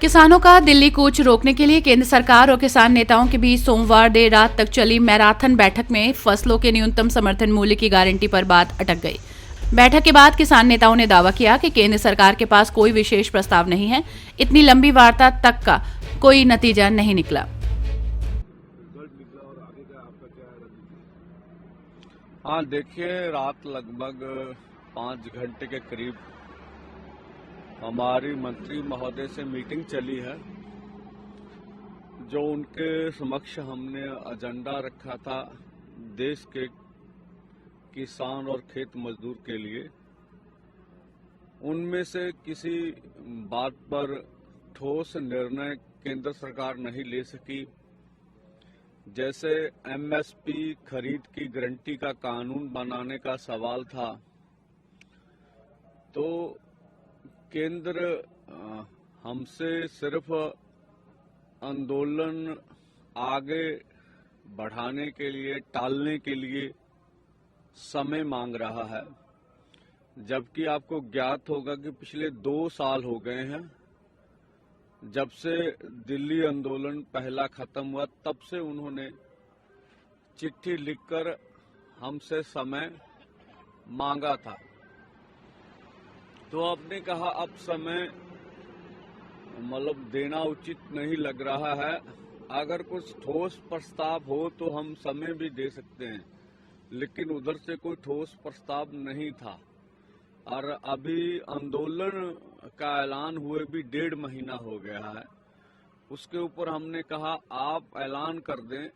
किसानों का दिल्ली कूच रोकने के लिए केंद्र सरकार और किसान नेताओं के बीच सोमवार देर रात तक चली मैराथन बैठक में फसलों के न्यूनतम समर्थन मूल्य की गारंटी पर बात अटक गई। बैठक के बाद किसान नेताओं ने दावा किया कि केंद्र सरकार के पास कोई विशेष प्रस्ताव नहीं है। इतनी लंबी वार्ता तक का कोई नतीजा नहीं निकला। हाँ, देखिए, रात लगभग 5 घंटे के करीब हमारी मंत्री महोदय से मीटिंग चली है। जो उनके समक्ष हमने एजेंडा रखा था देश के किसान और खेत मजदूर के लिए, उनमें से किसी बात पर ठोस निर्णय केंद्र सरकार नहीं ले सकी। जैसे एमएसपी खरीद की गारंटी का कानून बनाने का सवाल था, तो केंद्र हमसे सिर्फ आंदोलन आगे बढ़ाने के लिए, टालने के लिए समय मांग रहा है। जबकि आपको ज्ञात होगा कि पिछले 2 साल हो गए हैं जब से दिल्ली आंदोलन पहला खत्म हुआ, तब से उन्होंने चिट्ठी लिखकर हमसे समय मांगा था। तो आपने कहा अब समय देना उचित नहीं लग रहा है। अगर कुछ ठोस प्रस्ताव हो तो हम समय भी दे सकते हैं, लेकिन उधर से कोई ठोस प्रस्ताव नहीं था। और अभी आंदोलन का ऐलान हुए भी 1.5 महीना हो गया है। उसके ऊपर हमने कहा आप ऐलान कर दें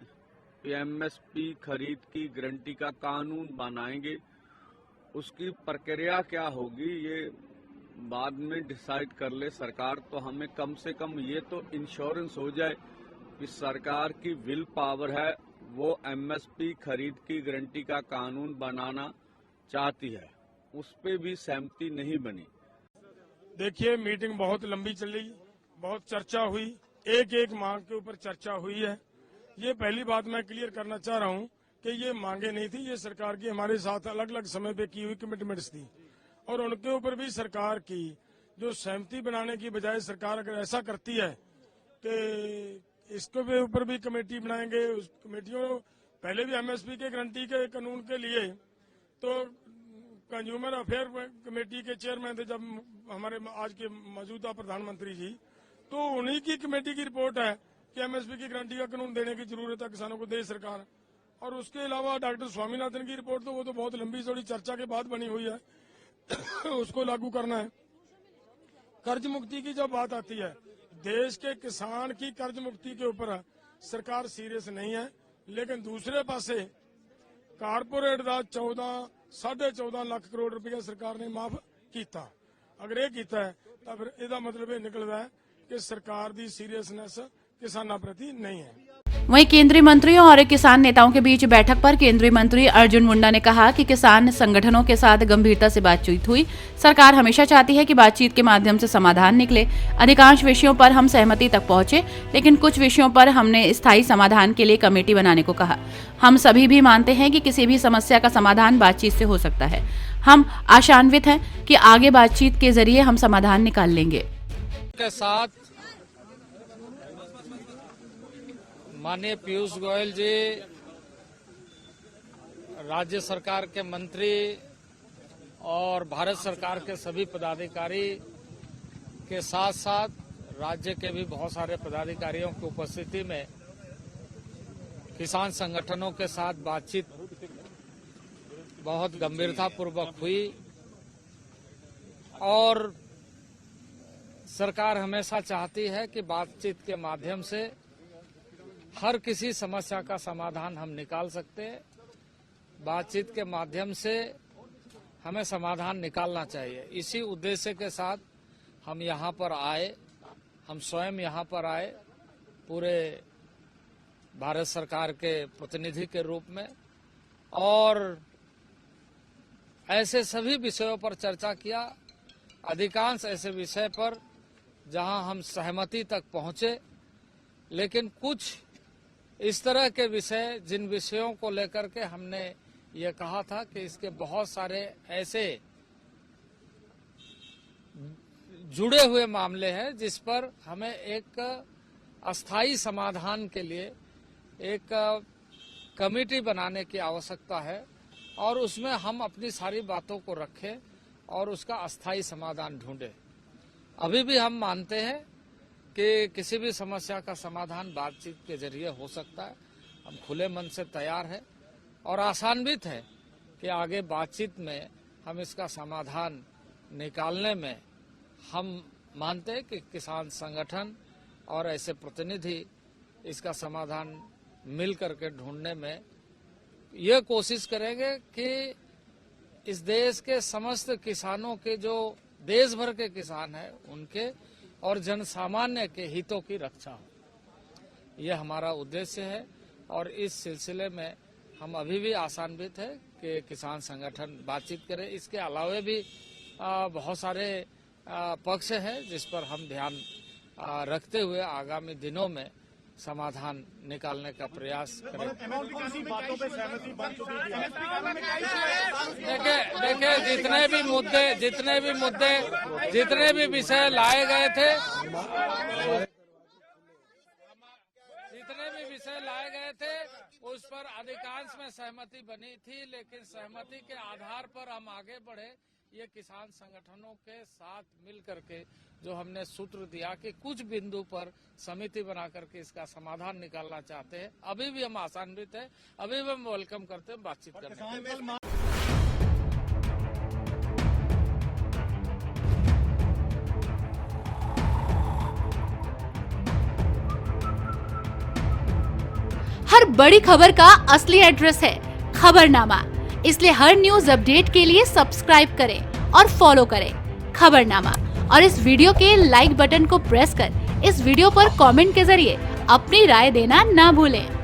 कि एमएसपी खरीद की गारंटी का कानून बनाएंगे। उसकी प्रक्रिया क्या होगी ये बाद में डिसाइड कर ले सरकार। तो हमें कम से कम ये तो इंश्योरेंस हो जाए कि सरकार की विल पावर है, वो एमएसपी खरीद की गारंटी का कानून बनाना चाहती है। उस पे भी सहमति नहीं बनी। देखिए, मीटिंग बहुत लंबी चली, बहुत चर्चा हुई, एक एक मांग के ऊपर चर्चा हुई है। ये पहली बात मैं क्लियर करना चाह रहा हूँ कि ये मांगे नहीं थी, ये सरकार की हमारे साथ अलग अलग समय पे की हुई कमिटमेंट्स थी। और उनके ऊपर भी सरकार की जो सहमति बनाने की बजाय सरकार अगर ऐसा करती है कि इसके ऊपर भी कमेटी बनाएंगे, उस कमेटियों पहले भी एमएसपी के गारंटी के कानून के लिए तो कंज्यूमर अफेयर कमेटी के चेयरमैन थे जब हमारे आज के मौजूदा प्रधानमंत्री जी, तो उन्हीं की कमेटी की रिपोर्ट है कि एमएसपी की गारंटी का कानून देने की जरूरत है, किसानों को दे सरकार। और उसके अलावा डॉक्टर स्वामीनाथन की रिपोर्ट, तो वो तो बहुत लंबी चौड़ी चर्चा के बाद बनी हुई है, उसको लागू करना है। कर्ज मुक्ति की जब बात आती है, देश के किसान की कर्ज मुक्ति के ऊपर सरकार सीरियस नहीं है, लेकिन दूसरे पासे कारपोरेट का 14.5 लाख करोड़ रुपया सरकार ने माफ किया। अगर ये किया है तो फिर इसका मतलब ये निकलता है कि सरकार की सीरियसनेस किसानों प्रति नहीं है। वहीं केंद्रीय मंत्रियों और किसान नेताओं के बीच बैठक पर केंद्रीय मंत्री अर्जुन मुंडा ने कहा कि किसान संगठनों के साथ गंभीरता से बातचीत हुई। सरकार हमेशा चाहती है कि बातचीत के माध्यम से समाधान निकले। अधिकांश विषयों पर हम सहमति तक पहुंचे, लेकिन कुछ विषयों पर हमने स्थायी समाधान के लिए कमेटी बनाने को कहा। हम सभी भी मानते हैं कि किसी भी समस्या का समाधान बातचीत से हो सकता है। हम आशान्वित हैं कि आगे बातचीत के जरिए हम समाधान निकाल लेंगे। माननीय पीयूष गोयल जी, राज्य सरकार के मंत्री और भारत सरकार के सभी पदाधिकारी के साथ साथ राज्य के भी बहुत सारे पदाधिकारियों की उपस्थिति में किसान संगठनों के साथ बातचीत बहुत गंभीरतापूर्वक हुई। और सरकार हमेशा चाहती है कि बातचीत के माध्यम से हर किसी समस्या का समाधान हम निकाल सकते हैं। बातचीत के माध्यम से हमें समाधान निकालना चाहिए। इसी उद्देश्य के साथ हम यहाँ पर आए, हम स्वयं यहाँ पर आए पूरे भारत सरकार के प्रतिनिधि के रूप में, और ऐसे सभी विषयों पर चर्चा किया। अधिकांश ऐसे विषय पर जहां हम सहमति तक पहुंचे, लेकिन कुछ इस तरह के विषय जिन विषयों को लेकर के हमने ये कहा था कि इसके बहुत सारे ऐसे जुड़े हुए मामले हैं जिस पर हमें एक अस्थायी समाधान के लिए एक कमेटी बनाने की आवश्यकता है और उसमें हम अपनी सारी बातों को रखें और उसका अस्थायी समाधान ढूंढें। अभी भी हम मानते हैं कि किसी भी समस्या का समाधान बातचीत के जरिए हो सकता है। हम खुले मन से तैयार हैं और आशान्वित है कि आगे बातचीत में हम इसका समाधान निकालने में हम मानते हैं कि किसान संगठन और ऐसे प्रतिनिधि इसका समाधान मिल करके ढूंढने में यह कोशिश करेंगे कि इस देश के समस्त किसानों के जो देश भर के किसान हैं उनके और जनसामान्य के हितों की रक्षा हो। यह हमारा उद्देश्य है और इस सिलसिले में हम अभी भी आशान्वित है कि किसान संगठन बातचीत करें। इसके अलावा भी बहुत सारे पक्ष हैं जिस पर हम ध्यान रखते हुए आगामी दिनों में समाधान निकालने का प्रयास करेंगे। देखिए जितने भी विषय लाए गए थे उस पर अधिकांश में सहमति बनी थी, लेकिन सहमति के आधार पर हम आगे बढ़े। ये किसान संगठनों के साथ मिल करके जो हमने सूत्र दिया कि कुछ बिंदु पर समिति बना करके इसका समाधान निकालना चाहते हैं। अभी भी हम आशान्वित हैं, अभी भी हम वेलकम करते हैं बातचीत करने। हर बड़ी खबर का असली एड्रेस है खबरनामा, इसलिए हर न्यूज अपडेट के लिए सब्सक्राइब करें और फॉलो करें खबरनामा और इस वीडियो के लाइक बटन को प्रेस कर इस वीडियो पर कमेंट के जरिए अपनी राय देना ना भूलें।